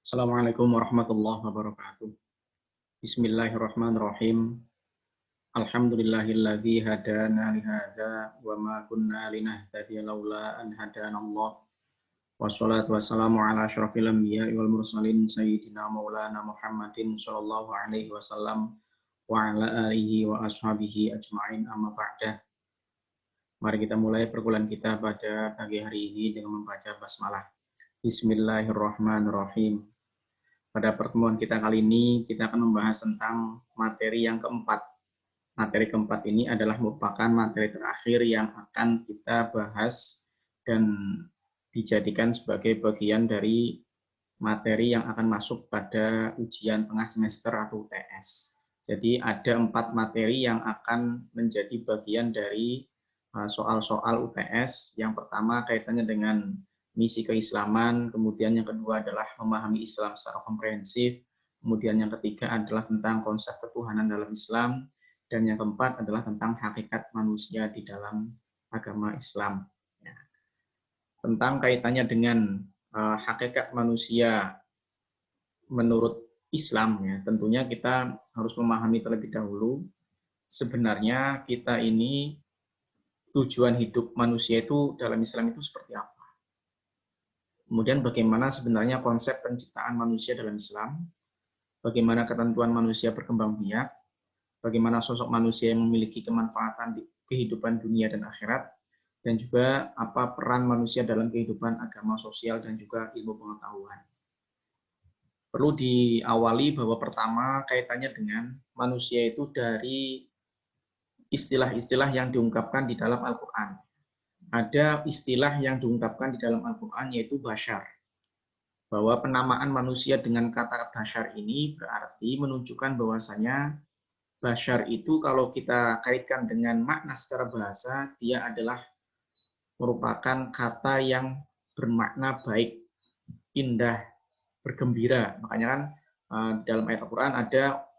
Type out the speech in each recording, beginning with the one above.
Assalamualaikum warahmatullahi wabarakatuh. Bismillahirrahmanirrahim. Alhamdulillahilladzi hadana li hadza wa ma kunna linahtadiya laula an hadanallah. Wassalatu wassalamu ala asyrofil anbiya'i wal mursalin sayyidina maulana Muhammadin sallallahu alaihi wasallam wa ala alihi wa ashabihi ajma'in amma ba'dah. Mari kita mulai perkuliahan kita pada pagi hari ini dengan membaca basmalah. Bismillahirrahmanirrahim. Pada pertemuan kita kali ini, kita akan membahas tentang materi yang keempat. Materi keempat ini adalah merupakan materi terakhir yang akan kita bahas dan dijadikan sebagai bagian dari materi yang akan masuk pada ujian tengah semester atau UTS. Jadi ada 4 materi yang akan menjadi bagian dari soal-soal UTS. Yang pertama kaitannya dengan misi keislaman, kemudian yang kedua adalah memahami Islam secara komprehensif, kemudian yang ketiga adalah tentang konsep ketuhanan dalam Islam, dan yang keempat adalah tentang hakikat manusia di dalam agama Islam. Ya. Tentang kaitannya dengan hakikat manusia menurut Islam, ya, tentunya kita harus memahami terlebih dahulu, sebenarnya kita ini tujuan hidup manusia itu dalam Islam itu seperti apa. Kemudian bagaimana sebenarnya konsep penciptaan manusia dalam Islam, bagaimana ketentuan manusia berkembang biak, bagaimana sosok manusia yang memiliki kemanfaatan di kehidupan dunia dan akhirat, dan juga apa peran manusia dalam kehidupan agama, sosial, dan juga ilmu pengetahuan. Perlu diawali bahwa pertama kaitannya dengan manusia itu dari istilah-istilah yang diungkapkan di dalam Al-Quran. Ada istilah yang diungkapkan di dalam Al-Quran yaitu basyar. Bahwa penamaan manusia dengan kata basyar ini berarti menunjukkan bahwasanya basyar itu kalau kita kaitkan dengan makna secara bahasa, dia adalah merupakan kata yang bermakna baik, indah, bergembira. Makanya kan dalam ayat Al-Quran ada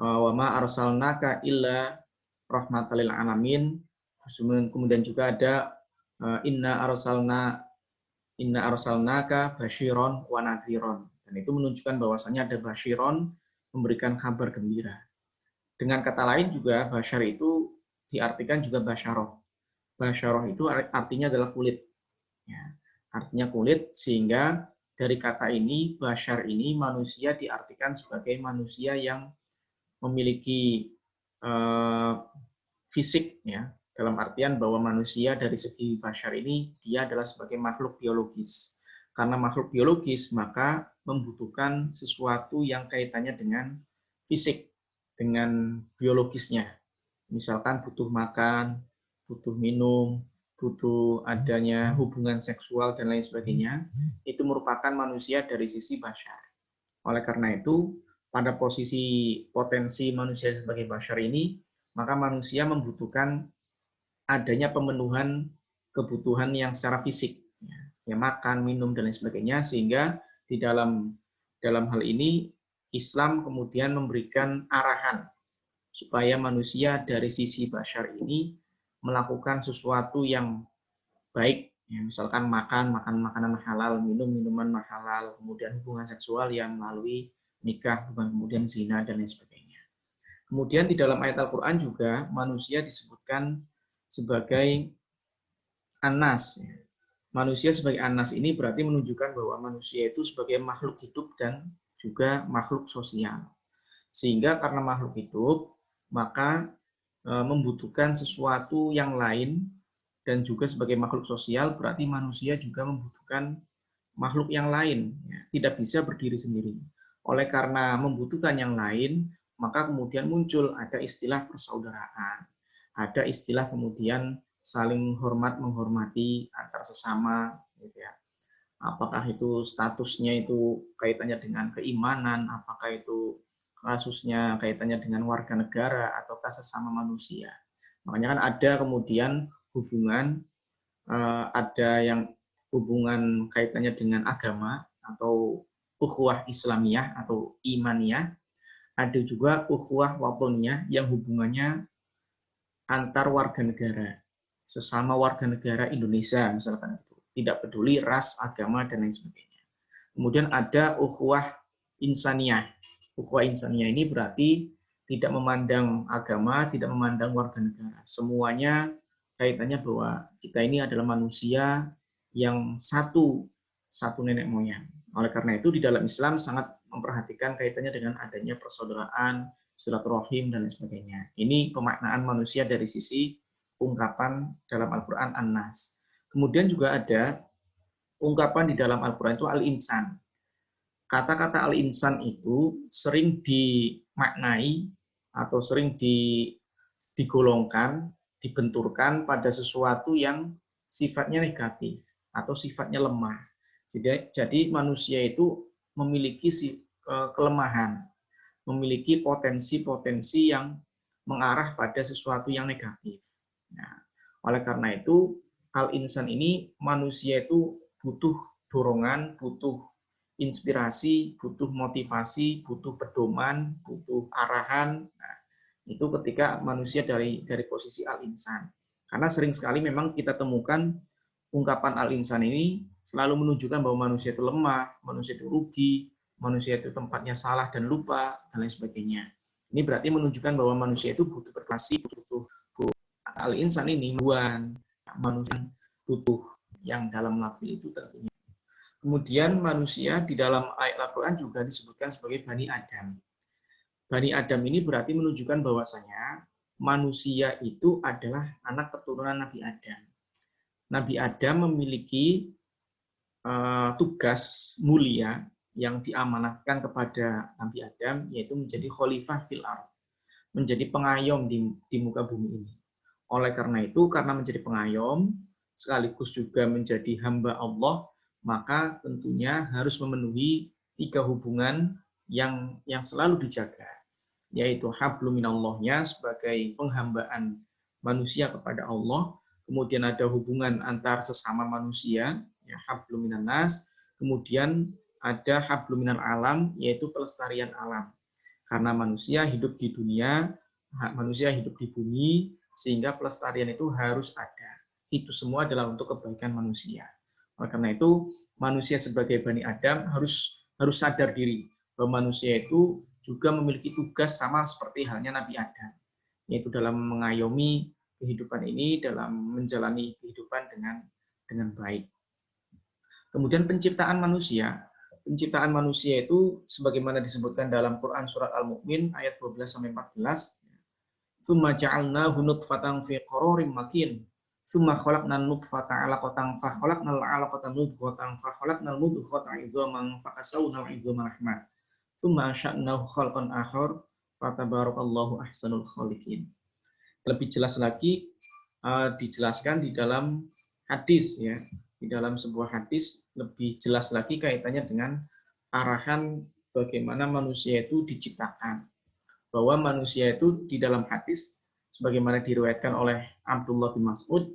wa ma arsalnaka illa rahmatan lil alamin. Kemudian juga ada inna arsalnaka basyiron wa nadhiron. Dan itu menunjukkan bahwasanya ada basyiron, memberikan kabar gembira. Dengan kata lain juga basyar itu diartikan juga basyaroh. Basyaroh itu artinya adalah kulit. Ya, artinya kulit, sehingga dari kata ini, basyar ini manusia diartikan sebagai manusia yang memiliki fisik, ya, dalam artian bahwa manusia dari segi basyar ini dia adalah sebagai makhluk biologis. Karena makhluk biologis maka membutuhkan sesuatu yang kaitannya dengan fisik, dengan biologisnya. Misalkan butuh makan, butuh minum, butuh adanya hubungan seksual dan lain sebagainya. Itu merupakan manusia dari sisi basyar. Oleh karena itu, pada posisi potensi manusia sebagai basyar ini, maka manusia membutuhkan adanya pemenuhan kebutuhan yang secara fisik, ya, makan, minum, dan lain sebagainya, sehingga di dalam hal ini Islam kemudian memberikan arahan supaya manusia dari sisi basyar ini melakukan sesuatu yang baik, ya, misalkan makan makanan halal, minum minuman halal, kemudian hubungan seksual yang melalui nikah, bukan kemudian zina, dan lain sebagainya. Kemudian di dalam ayat Al-Quran juga manusia disebutkan sebagai anas. Manusia sebagai anas ini berarti menunjukkan bahwa manusia itu sebagai makhluk hidup dan juga makhluk sosial. Sehingga karena makhluk hidup, maka membutuhkan sesuatu yang lain, dan juga sebagai makhluk sosial berarti manusia juga membutuhkan makhluk yang lain. Tidak bisa berdiri sendiri. Oleh karena membutuhkan yang lain, maka kemudian muncul ada istilah persaudaraan. Ada istilah kemudian saling hormat menghormati antar sesama, gitu ya. Apakah itu statusnya itu kaitannya dengan keimanan, apakah itu kasusnya kaitannya dengan warga negara ataukah sesama manusia. Makanya kan ada kemudian hubungan, ada yang hubungan kaitannya dengan agama atau ukhuwah Islamiyah atau imaniyah, ada juga ukhuwah watoniyah yang hubungannya antar warga negara, sesama warga negara Indonesia misalkan itu, tidak peduli ras, agama, dan lain sebagainya. Kemudian ada ukhuwah insaniyah. Ukhuwah insaniyah ini berarti tidak memandang agama, tidak memandang warga negara. Semuanya kaitannya bahwa kita ini adalah manusia yang satu nenek moyang. Oleh karena itu di dalam Islam sangat memperhatikan kaitannya dengan adanya persaudaraan, silaturahim, dan lain sebagainya. Ini pemaknaan manusia dari sisi ungkapan dalam Al-Quran An-Nas. Kemudian juga ada ungkapan di dalam Al-Quran itu al-insan. Kata-kata al-insan itu sering dimaknai atau sering digolongkan, dibenturkan pada sesuatu yang sifatnya negatif atau sifatnya lemah. Jadi manusia itu memiliki kelemahan, memiliki potensi-potensi yang mengarah pada sesuatu yang negatif. Nah, oleh karena itu, al-insan ini manusia itu butuh dorongan, butuh inspirasi, butuh motivasi, butuh pedoman, butuh arahan. Nah, itu ketika manusia dari posisi al-insan. Karena sering sekali memang kita temukan ungkapan al-insan ini selalu menunjukkan bahwa manusia itu lemah, manusia itu rugi, manusia itu tempatnya salah dan lupa, dan lain sebagainya. Ini berarti menunjukkan bahwa manusia itu butuh berkreasi, butuh al-insan ini manusia butuh yang dalam lafil itu tentunya. Kemudian manusia di dalam ayat Al-Quran juga disebutkan sebagai Bani Adam. Bani Adam ini berarti menunjukkan bahwasanya manusia itu adalah anak keturunan Nabi Adam. Nabi Adam memiliki tugas mulia yang diamanatkan kepada Nabi Adam, yaitu menjadi khalifah fil ardh, menjadi pengayom di muka bumi ini. Oleh karena itu, karena menjadi pengayom, sekaligus juga menjadi hamba Allah, maka tentunya harus memenuhi 3 hubungan yang selalu dijaga, yaitu hablum minallahnya sebagai penghambaan manusia kepada Allah, kemudian ada hubungan antar sesama manusia, ya, hablum minannas, kemudian ada hablum minal alam, yaitu pelestarian alam. Karena manusia hidup di dunia, manusia hidup di bumi, sehingga pelestarian itu harus ada. Itu semua adalah untuk kebaikan manusia. Oleh karena itu, manusia sebagai Bani Adam harus sadar diri bahwa manusia itu juga memiliki tugas sama seperti halnya Nabi Adam, yaitu dalam mengayomi kehidupan ini, dalam menjalani kehidupan dengan baik. Kemudian penciptaan manusia itu sebagaimana disebutkan dalam Quran surat Al-Mu'min ayat 12 sampai 14. Tsumma ja'alnahu nutfatan fi qararin makin. Tsumma khalaqnan nutfata 'alaqatan fa khalaqnal 'alaqata mudghatan fa khalaqnal mudghata 'idhaman fa kasawna 'idhaman rahman. Tsumma ansha'nahu khalqan akhar fa tabarakallahu ahsanul khaliqin. Lebih jelas lagi dijelaskan di dalam hadis, ya. Di dalam sebuah hadis lebih jelas lagi kaitannya dengan arahan bagaimana manusia itu diciptakan. Bahwa manusia itu di dalam hadis sebagaimana diriwayatkan oleh Abdullah bin Mas'ud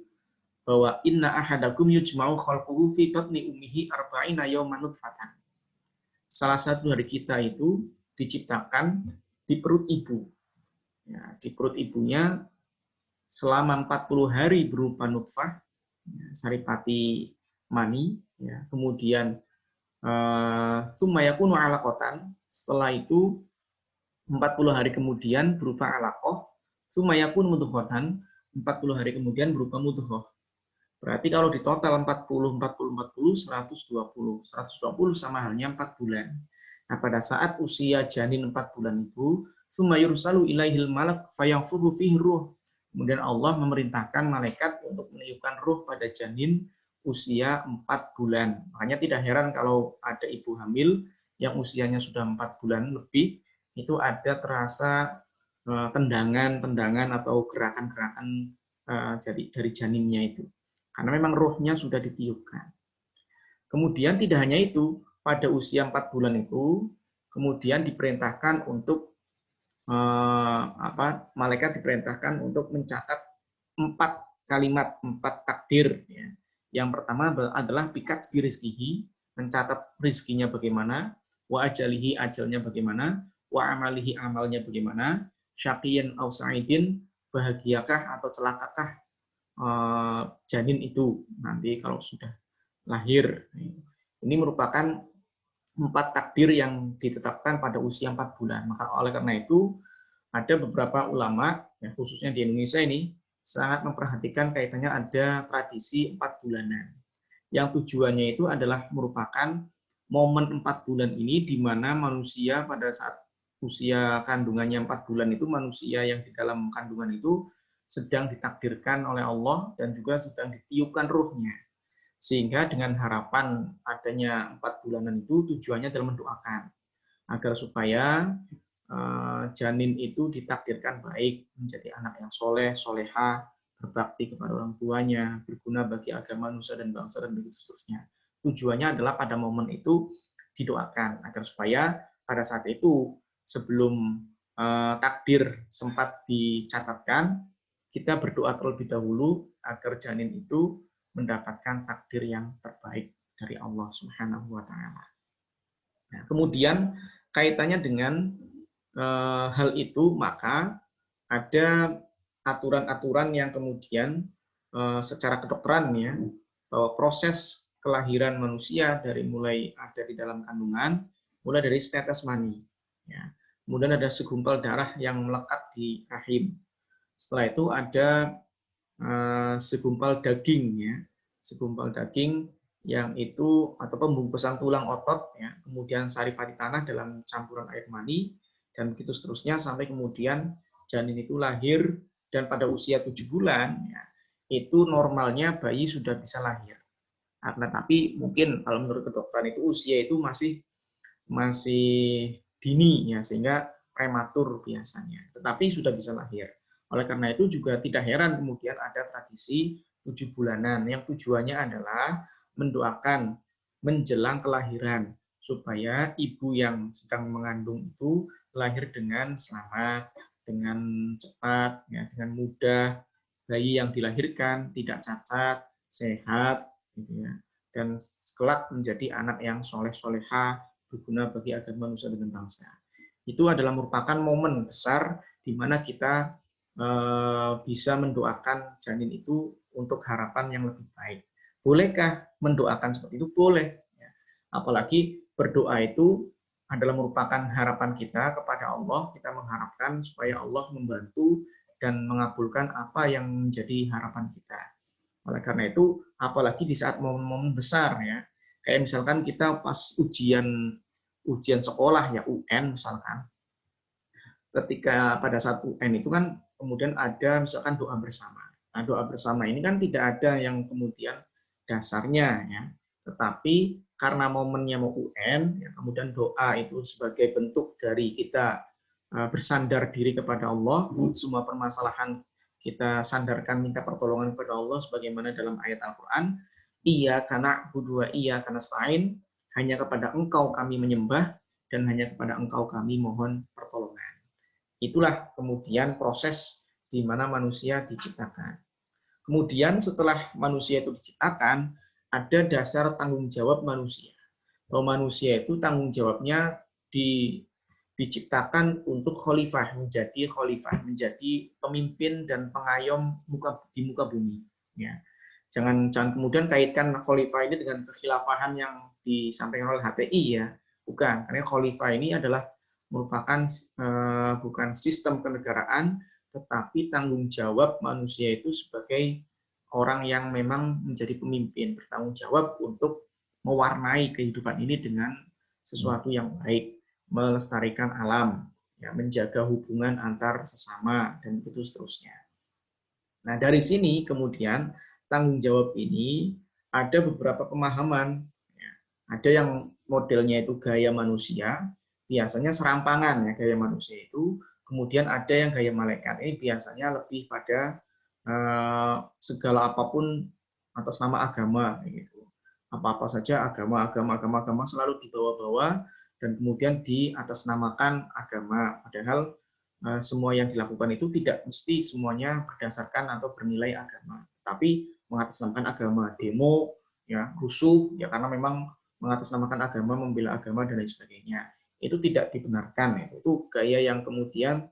bahwa inna ahadakum yujma'u khalquhu fi batni ummihi arba'ina yawman nutfatan. Salah satu dari kita itu diciptakan di perut ibu. Ya, di perut ibunya selama 40 hari berupa nutfah, ya, saripati mani, ya. Kemudian summa yakunu 'alaqatan, setelah itu 40 hari kemudian berupa alaqah, summa yakunu mudghatan, 40 hari kemudian berupa mudghah. Berarti kalau di total 40, 120 sama halnya 4 bulan. Nah, pada saat usia janin 4 bulan itu, summa yursalu ilaihil malak fayanfukhu fihi ruh. Kemudian Allah memerintahkan malaikat untuk meniupkan ruh pada janin usia 4 bulan. Makanya tidak heran kalau ada ibu hamil yang usianya sudah 4 bulan lebih, itu ada terasa tendangan atau gerakan-gerakan dari janinnya itu. Karena memang rohnya sudah ditiupkan. Kemudian tidak hanya itu, pada usia 4 bulan itu, kemudian diperintahkan untuk malaikat diperintahkan untuk mencatat 4 kalimat, 4 takdir. Ya. Yang pertama adalah bikat birizkihi, mencatat rizkinya bagaimana, wa ajalihi, ajalnya bagaimana, wa amalihi, amalnya bagaimana, syaqiyin au sa'idin, bahagiakah atau celakakah janin itu nanti kalau sudah lahir. Ini merupakan 4 takdir yang ditetapkan pada usia 4 bulan. Maka oleh karena itu ada beberapa ulama, ya, khususnya di Indonesia ini, sangat memperhatikan kaitannya ada tradisi 4 bulanan. Yang tujuannya itu adalah merupakan momen 4 bulan ini di mana manusia pada saat usia kandungannya 4 bulan itu, manusia yang di dalam kandungan itu sedang ditakdirkan oleh Allah dan juga sedang ditiupkan ruhnya. Sehingga dengan harapan adanya 4 bulanan itu tujuannya adalah mendoakan agar supaya janin itu ditakdirkan baik, menjadi anak yang soleh, soleha, berbakti kepada orang tuanya, berguna bagi agama, nusa dan bangsa, dan begitu seterusnya. Tujuannya adalah pada momen itu didoakan agar supaya pada saat itu sebelum takdir sempat dicatatkan, kita berdoa terlebih dahulu agar janin itu mendapatkan takdir yang terbaik dari Allah Subhanahu wa taala. Nah, kemudian kaitannya dengan hal itu, maka ada aturan-aturan yang kemudian secara kedokteran ya, bahwa proses kelahiran manusia dari mulai ada di dalam kandungan, mulai dari tetes mani, ya. Kemudian ada segumpal darah yang melekat di rahim. Setelah itu ada segumpal daging, ya, segumpal daging yang itu atau pembungkusan tulang otot, ya, kemudian saripati tanah dalam campuran air mani, dan begitu seterusnya sampai kemudian janin itu lahir, dan pada usia 7 bulan ya, itu normalnya bayi sudah bisa lahir. Nah, tapi mungkin kalau menurut kedokteran itu usia itu masih dini ya, sehingga prematur biasanya, tetapi sudah bisa lahir. Oleh karena itu juga tidak heran kemudian ada tradisi 7 bulanan yang tujuannya adalah mendoakan menjelang kelahiran supaya ibu yang sedang mengandung itu lahir dengan selamat, dengan cepat, ya, dengan mudah. Bayi yang dilahirkan tidak cacat, sehat, gitu ya, dan kelak menjadi anak yang soleh-soleha, berguna bagi agama, nusa dan bangsa. Itu adalah merupakan momen besar di mana kita bisa mendoakan janin itu untuk harapan yang lebih baik. Bolehkah mendoakan seperti itu? Boleh. Apalagi berdoa itu adalah merupakan harapan kita kepada Allah. Kita mengharapkan supaya Allah membantu dan mengabulkan apa yang menjadi harapan kita. Oleh karena itu, apalagi di saat momen-momen besar ya, kayak misalkan kita pas ujian sekolah ya, UN misalkan, ketika pada saat UN itu kan kemudian ada misalkan doa bersama. Nah, doa bersama ini kan tidak ada yang kemudian dasarnya ya, tetapi karena momennya mau UN, ya, kemudian doa itu sebagai bentuk dari kita bersandar diri kepada Allah, semua permasalahan kita sandarkan, minta pertolongan kepada Allah sebagaimana dalam ayat Al-Qur'an, iyyaka na'budu wa iyyaka nasta'in, hanya kepada Engkau kami menyembah dan hanya kepada Engkau kami mohon pertolongan. Itulah kemudian proses di mana manusia diciptakan. Kemudian setelah manusia itu diciptakan, ada dasar tanggung jawab manusia. Bahwa manusia itu tanggung jawabnya diciptakan untuk khalifah, menjadi pemimpin dan pengayom di muka bumi. Ya. Jangan kemudian kaitkan khalifah ini dengan kekhilafahan yang disampaikan oleh HTI ya. Bukan, karena khalifah ini adalah merupakan bukan sistem kenegaraan, tetapi tanggung jawab manusia itu sebagai orang yang memang menjadi pemimpin, bertanggung jawab untuk mewarnai kehidupan ini dengan sesuatu yang baik, melestarikan alam, ya, menjaga hubungan antar sesama, dan begitu seterusnya. Nah, dari sini kemudian tanggung jawab ini ada beberapa pemahaman. Ya. Ada yang modelnya itu gaya manusia, biasanya serampangan ya gaya manusia itu. Kemudian ada yang gaya malaikat, ini biasanya lebih pada segala apapun atas nama agama gitu. Apa-apa saja agama selalu dibawa-bawa dan kemudian diatasnamakan agama, padahal semua yang dilakukan itu tidak mesti semuanya berdasarkan atau bernilai agama, tapi mengatasnamakan agama, demo ya, rusuh ya karena memang mengatasnamakan agama, membela agama dan lain sebagainya. Itu tidak dibenarkan, itu gaya yang kemudian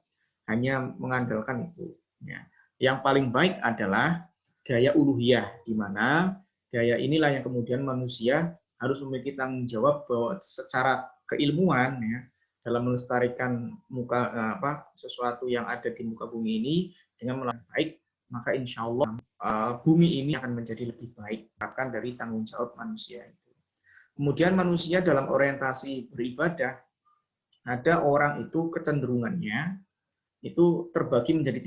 hanya mengandalkan itu ya. Yang paling baik adalah gaya uluhiyah, di mana gaya inilah yang kemudian manusia harus memiliki tanggung jawab bahwa secara keilmuan ya, dalam melestarikan sesuatu yang ada di muka bumi ini dengan melakukan baik, maka insya Allah bumi ini akan menjadi lebih baik, bahkan dari tanggung jawab manusia itu. Kemudian manusia dalam orientasi beribadah, ada orang itu kecenderungannya itu terbagi menjadi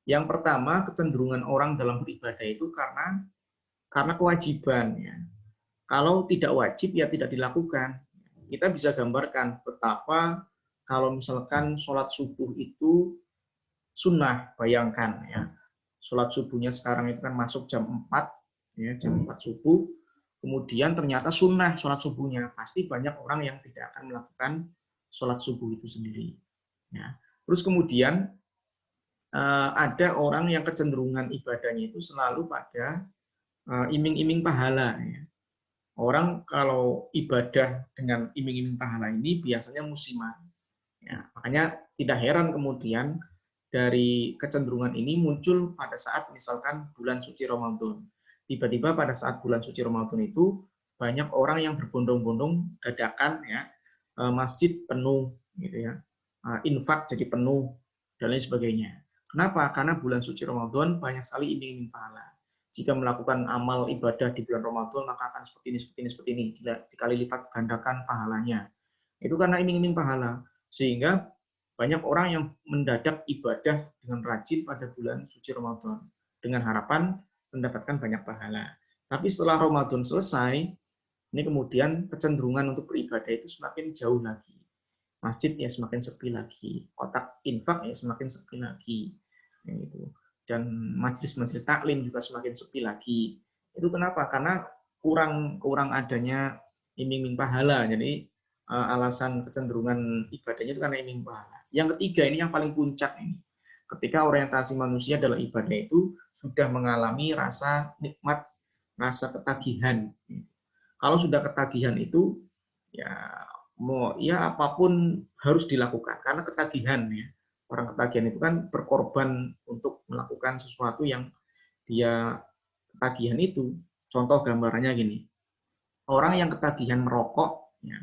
3. Yang pertama, kecenderungan orang dalam beribadah itu karena kewajiban. Ya. Kalau tidak wajib, ya tidak dilakukan. Kita bisa gambarkan betapa kalau misalkan sholat subuh itu sunnah, bayangkan ya. Sholat subuhnya sekarang itu kan masuk jam 4, ya, jam 4 subuh. Kemudian ternyata sunnah sholat subuhnya. Pasti banyak orang yang tidak akan melakukan sholat subuh itu sendiri. Ya. Terus kemudian ada orang yang kecenderungan ibadahnya itu selalu pada iming-iming pahala. Ya. Orang kalau ibadah dengan iming-iming pahala ini biasanya musiman. Ya, makanya tidak heran kemudian dari kecenderungan ini muncul pada saat misalkan bulan suci Ramadan. Tiba-tiba pada saat bulan suci Ramadan itu banyak orang yang berbondong-bondong dadakan ya, masjid penuh gitu ya, infak jadi penuh dan lain sebagainya. Kenapa? Karena bulan suci Ramadan banyak sekali iming-iming pahala. Jika melakukan amal ibadah di bulan Ramadan maka akan seperti ini, dikali lipat gandakan pahalanya. Itu karena iming-iming pahala. Sehingga banyak orang yang mendadak ibadah dengan rajin pada bulan suci Ramadan dengan harapan mendapatkan banyak pahala. Tapi setelah Ramadan selesai, ini kemudian kecenderungan untuk beribadah itu semakin jauh lagi. Masjid ya semakin sepi lagi, kotak infak ya semakin sepi lagi. Dan majelis-majelis taklim juga semakin sepi lagi. Itu kenapa? Karena kurang adanya iming-iming pahala. Jadi alasan kecenderungan ibadahnya itu karena iming pahala. Yang ketiga ini yang paling puncak ini. Ketika orientasi manusia dalam ibadah itu sudah mengalami rasa nikmat, rasa ketagihan. Kalau sudah ketagihan itu ya apapun harus dilakukan karena ketagihan ya. Orang ketagihan itu kan berkorban untuk melakukan sesuatu yang dia ketagihan itu. Contoh gambarannya gini. Orang yang ketagihan merokok ya,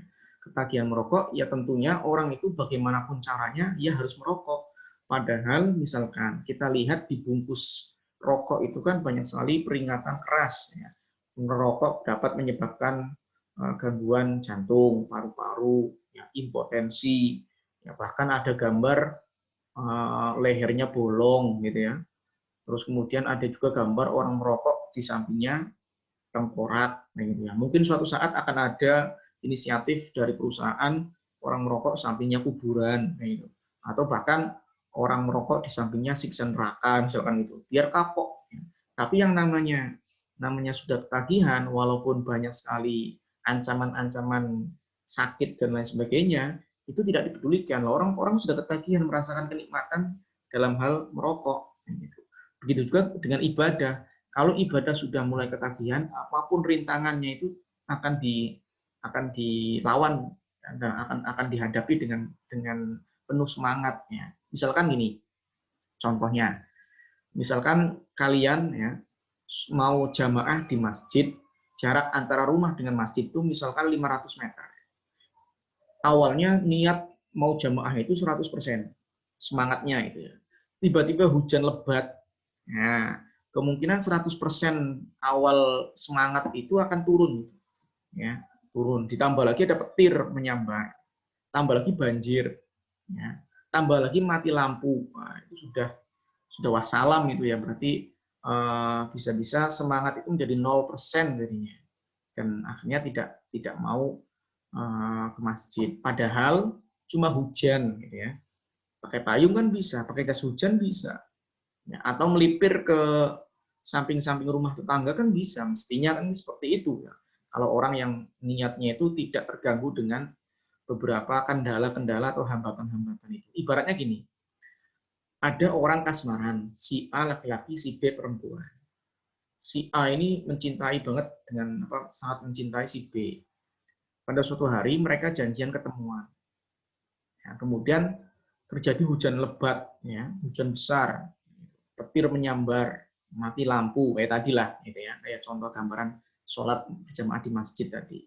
ya tentunya orang itu bagaimanapun caranya ya harus merokok. Padahal misalkan kita lihat di bungkus rokok itu kan banyak sekali peringatan keras. Ya. Merokok dapat menyebabkan gangguan jantung, paru-paru, ya, impotensi, ya, bahkan ada gambar lehernya bolong gitu ya. Terus kemudian ada juga gambar orang merokok di sampingnya tengkorak, gitu ya. Mungkin suatu saat akan ada inisiatif dari perusahaan orang merokok sampingnya kuburan, gitu. Atau bahkan orang merokok di sampingnya siksa neraka, misalkan itu, biar kapok. Ya. Tapi yang namanya sudah ketagihan, walaupun banyak sekali ancaman-ancaman sakit dan lain sebagainya, itu tidak dipedulikan. Orang-orang sudah ketagihan merasakan kenikmatan dalam hal merokok. Gitu. Begitu juga dengan ibadah. Kalau ibadah sudah mulai ketagihan, apapun rintangannya itu akan dilawan dan akan dihadapi dengan penuh semangatnya. Misalkan gini, contohnya, misalkan kalian ya mau jamaah di masjid, jarak antara rumah dengan masjid itu misalkan 500 meter. Awalnya niat mau jamaah itu 100%, semangatnya itu ya. Tiba-tiba hujan lebat. Nah, kemungkinan 100% awal semangat itu akan turun. Ya, turun. Ditambah lagi ada petir menyambar. Tambah lagi banjir. Ya. Tambah lagi mati lampu. Nah, itu sudah wassalam itu ya. Berarti bisa-bisa semangat itu menjadi 0% jadinya. Dan akhirnya tidak mau ke masjid. Padahal cuma hujan gitu ya. Pakai payung kan bisa, pakai jas hujan bisa. Ya, atau melipir ke samping-samping rumah tetangga kan bisa, mestinya kan seperti itu ya. Kalau orang yang niatnya itu tidak terganggu dengan beberapa kendala-kendala atau hambatan-hambatan itu. Ibaratnya gini, ada orang kasmaran, si A laki-laki, si B perempuan. Si A ini mencintai banget sangat mencintai si B. Pada suatu hari mereka janjian ketemuan. Ya, kemudian terjadi hujan lebat, ya, hujan besar, petir menyambar, mati lampu kayak tadi lah, gitu ya, kayak contoh gambaran sholat berjamaah di masjid tadi.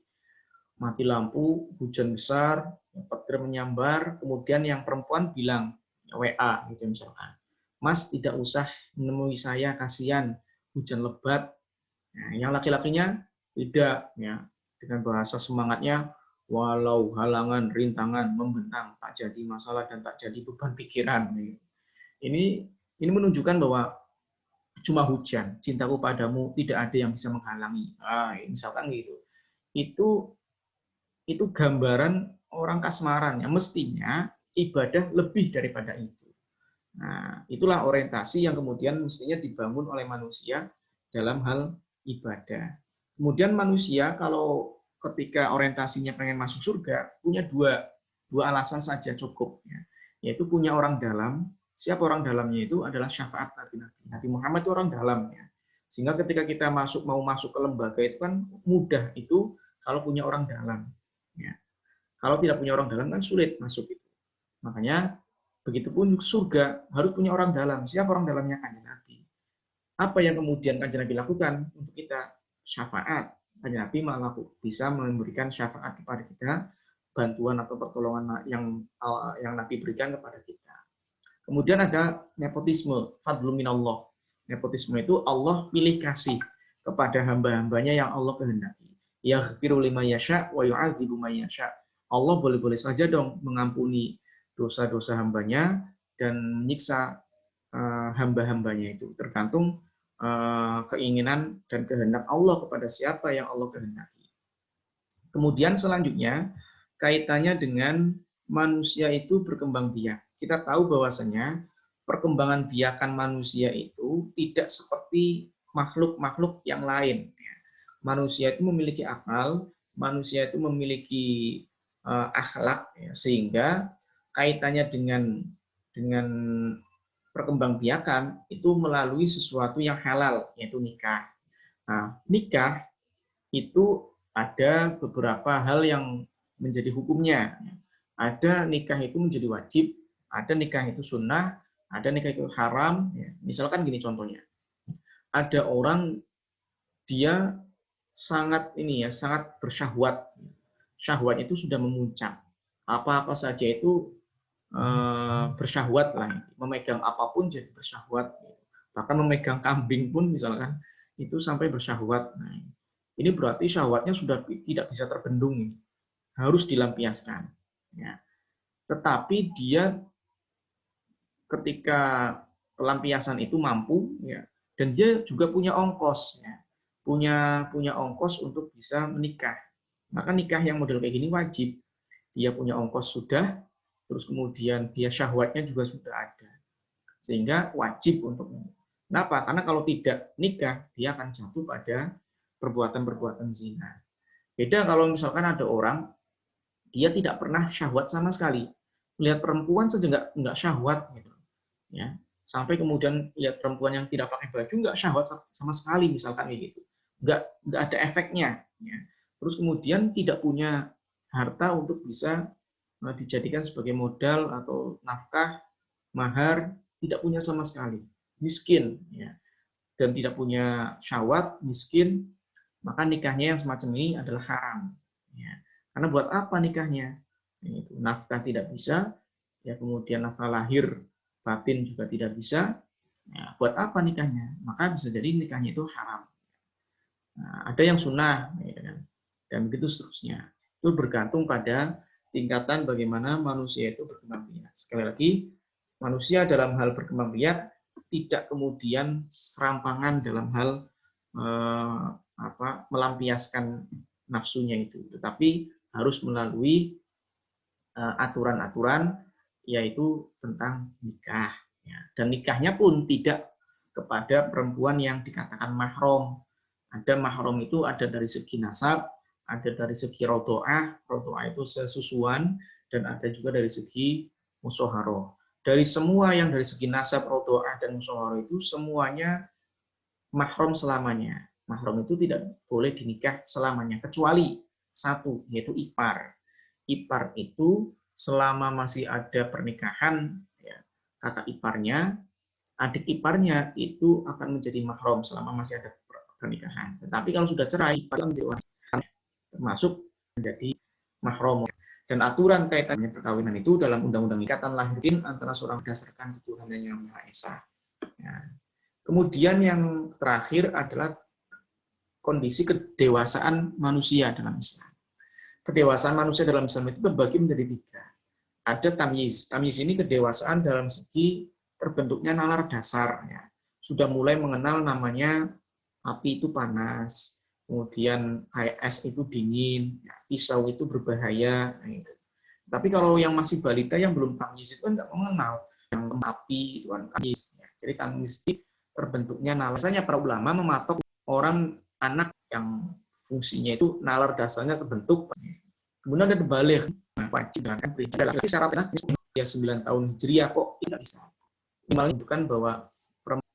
Mati lampu, hujan besar, petir menyambar, kemudian yang perempuan bilang, WA, gitu misalkan, Mas tidak usah menemui saya, kasihan, hujan lebat. Nah, yang laki-lakinya tidak, ya, dengan bahasa semangatnya, walau halangan, rintangan, membentang, tak jadi masalah dan tak jadi beban pikiran. Ini menunjukkan bahwa cuma hujan, cintaku padamu tidak ada yang bisa menghalangi. Nah, misalkan gitu. Itu gambaran orang kasmaran yang mestinya ibadah lebih daripada itu. Nah, itulah orientasi yang kemudian mestinya dibangun oleh manusia dalam hal ibadah. Kemudian manusia kalau ketika orientasinya pengen masuk surga, punya dua alasan saja cukup. Ya. Yaitu punya orang dalam. Siapa orang dalamnya itu adalah syafaat Nabi. Nabi Muhammad itu orang dalam. Ya. Sehingga ketika kita mau masuk ke lembaga itu kan mudah itu kalau punya orang dalam. Ya. Kalau tidak punya orang dalam kan sulit masuk itu. Makanya begitupun surga harus punya orang dalam. Siapa orang dalamnya? Kanjeng Nabi. Apa yang kemudian Kanjeng Nabi lakukan untuk kita? Syafaat. Kanjeng Nabi malah bisa memberikan syafaat kepada kita, bantuan atau pertolongan yang Nabi berikan kepada kita. Kemudian ada nepotisme, fadlun minallah. Nepotisme itu Allah pilih kasih kepada hamba-hambanya yang Allah kehendaki. Yaghfiru liman yasha wa yu'adzibu man yasha. Allah boleh-boleh saja dong mengampuni dosa-dosa hambanya dan menyiksa hamba-hambanya itu. Tergantung keinginan dan kehendak Allah kepada siapa yang Allah kehendaki. Kemudian selanjutnya, kaitannya dengan manusia itu berkembang biak. Kita tahu bahwasanya perkembangan biakan manusia itu tidak seperti makhluk-makhluk yang lain. Manusia itu memiliki akal, manusia itu memiliki akhlak, ya, sehingga kaitannya dengan perkembangbiakan itu melalui sesuatu yang halal, yaitu nikah. Nah, nikah itu ada beberapa hal yang menjadi hukumnya. Ada nikah itu menjadi wajib, ada nikah itu sunnah, ada nikah itu haram. Misalkan gini contohnya, ada orang dia sangat bersyahwat. Syahwat itu sudah memuncak. Apa-apa saja itu bersyahwat lah. Memegang apapun jadi bersyahwat. Bahkan memegang kambing pun misalkan itu sampai bersyahwat. Nah, ini berarti syahwatnya sudah tidak bisa terbendung. Harus dilampiaskan. Ya. Tetapi dia ketika pelampiasan itu mampu, ya, dan dia juga punya ongkos. Ya. Punya ongkos untuk bisa menikah. Maka nikah yang model kayak gini wajib. Dia punya ongkos sudah, terus kemudian dia syahwatnya juga sudah ada. Sehingga wajib untuk menikah. Kenapa? Karena kalau tidak nikah, dia akan jatuh pada perbuatan-perbuatan zina. Beda kalau misalkan ada orang, dia tidak pernah syahwat sama sekali. Lihat perempuan saja nggak syahwat. Gitu. Ya. Sampai kemudian lihat perempuan yang tidak pakai baju, nggak syahwat sama sekali, misalkan kayak gitu. Nggak ada efeknya. Ya. Terus kemudian tidak punya harta untuk bisa dijadikan sebagai modal atau nafkah, mahar, tidak punya sama sekali. Miskin. Ya. Dan tidak punya syahwat, miskin, maka nikahnya yang semacam ini adalah haram. Ya. Karena buat apa nikahnya? Itu nafkah tidak bisa, ya kemudian nafkah lahir batin juga tidak bisa. Ya, buat apa nikahnya? Maka bisa jadi nikahnya itu haram. Nah, ada yang sunnah, ya kan? Dan begitu seterusnya. Itu bergantung pada tingkatan bagaimana manusia itu berkembang biak. Sekali lagi, manusia dalam hal berkembang biak tidak kemudian serampangan dalam hal melampiaskan nafsunya itu, tetapi harus melalui aturan-aturan yaitu tentang nikah. Ya. Dan nikahnya pun tidak kepada perempuan yang dikatakan mahram. Ada mahram itu ada dari segi nasab, ada dari segi rodoah itu sesusuan, dan ada juga dari segi musyawarah. Dari semua yang dari segi nasab, rodoah, dan musyawarah itu semuanya mahram selamanya. Mahram itu tidak boleh dinikah selamanya, kecuali satu, yaitu ipar. Ipar itu selama masih ada pernikahan, ya, kakak iparnya, adik iparnya itu akan menjadi mahram selama masih ada pernikahan. Tetapi kalau sudah cerai, termasuk menjadi mahram. Dan aturan kaitannya perkawinan itu dalam Undang-Undang Ikatan Lahirin antara seorang berdasarkan ketuhanan yang Maha Esa. Ya. Kemudian yang terakhir adalah kondisi kedewasaan manusia dalam Islam. Kedewasaan manusia dalam Islam itu terbagi menjadi 3. Ada tamyiz. Tamyiz ini kedewasaan dalam segi terbentuknya nalar dasar. Ya. Sudah mulai mengenal namanya api itu panas, kemudian air es itu dingin, ya, pisau itu berbahaya. Nah, itu. Tapi kalau yang masih balita yang belum tamyiz itu kan nggak mengenal yang api itu kan tamyiz. Ya. Jadi tamyiz terbentuknya nalar. Biasanya para ulama mematok orang anak yang fungsinya itu nalar dasarnya terbentuk. Kemudian ada baligh, wajib dengan perintah. Tapi syaratnya ya 9 tahun hijriah kok tidak bisa. Minimal menunjukkan bahwa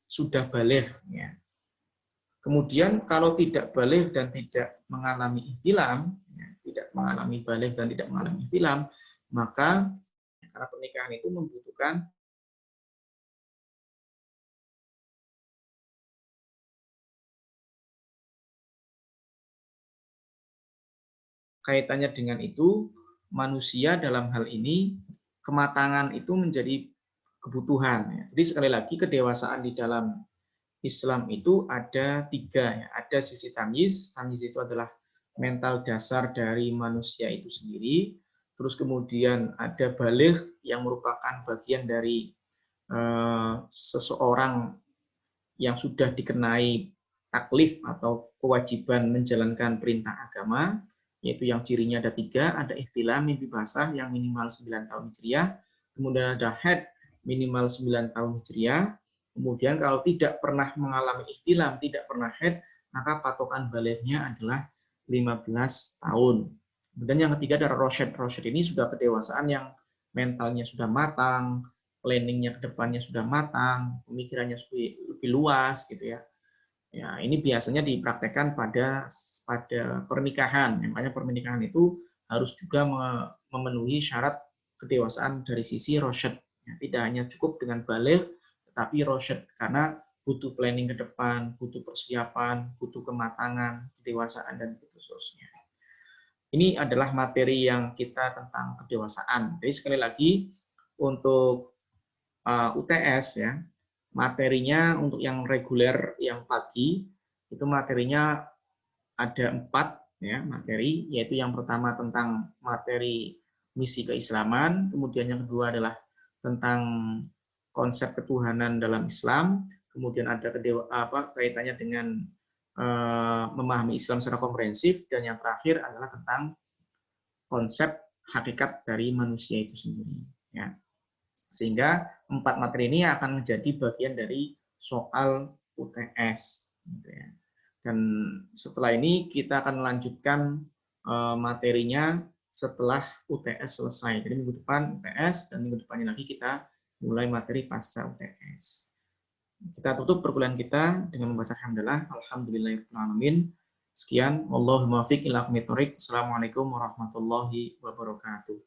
sudah baligh. Ya. Kemudian kalau tidak baligh dan tidak mengalami ihtilam, ya, tidak mengalami baligh dan tidak mengalami ihtilam, maka karena pernikahan itu membutuhkan kaitannya dengan itu, manusia dalam hal ini kematangan itu menjadi kebutuhan. Ya. Jadi sekali lagi kedewasaan di dalam Islam itu ada 3. Ya. Ada sisi tamyiz. Tamyiz itu adalah mental dasar dari manusia itu sendiri. Terus kemudian ada baligh yang merupakan bagian dari seseorang yang sudah dikenai taklif atau kewajiban menjalankan perintah agama, yaitu yang cirinya ada 3, ada ihtilam mimpi basah yang minimal 9 tahun hijriah, kemudian ada haid minimal 9 tahun hijriah, kemudian kalau tidak pernah mengalami ihtilam, tidak pernah haid, maka patokan balighnya adalah 15 tahun. Kemudian yang ketiga adalah rosyad. Rosyad ini sudah kedewasaan yang mentalnya sudah matang, planningnya ke depannya sudah matang, pemikirannya lebih luas gitu ya. Ya, ini biasanya dipraktekkan pada pernikahan. Makanya pernikahan itu harus juga memenuhi syarat kedewasaan dari sisi rosyad. Ya, tidak hanya cukup dengan baligh, tetapi rosyad karena butuh planning ke depan, butuh persiapan, butuh kematangan, kedewasaan dan seterusnya. Ini adalah materi yang kita tentang kedewasaan. Jadi sekali lagi untuk UTS ya, materinya untuk yang reguler yang pagi itu materinya ada 4 ya materi, yaitu yang pertama tentang materi misi keislaman, kemudian yang kedua adalah tentang konsep ketuhanan dalam Islam, kemudian ada kaitannya dengan memahami Islam secara komprehensif, dan yang terakhir adalah tentang konsep hakikat dari manusia itu sendiri ya. Sehingga 4 materi ini akan menjadi bagian dari soal UTS. Gitu ya. Dan setelah ini kita akan melanjutkan materinya setelah UTS selesai. Jadi minggu depan UTS dan minggu depannya lagi kita mulai materi pasca UTS. Kita tutup perkuliahan kita dengan membaca hamdalah. Alhamdulillahirrahmanirrahim. Sekian. Wallahul muwaffiq ila aqwamit thoriq. Assalamualaikum warahmatullahi wabarakatuh.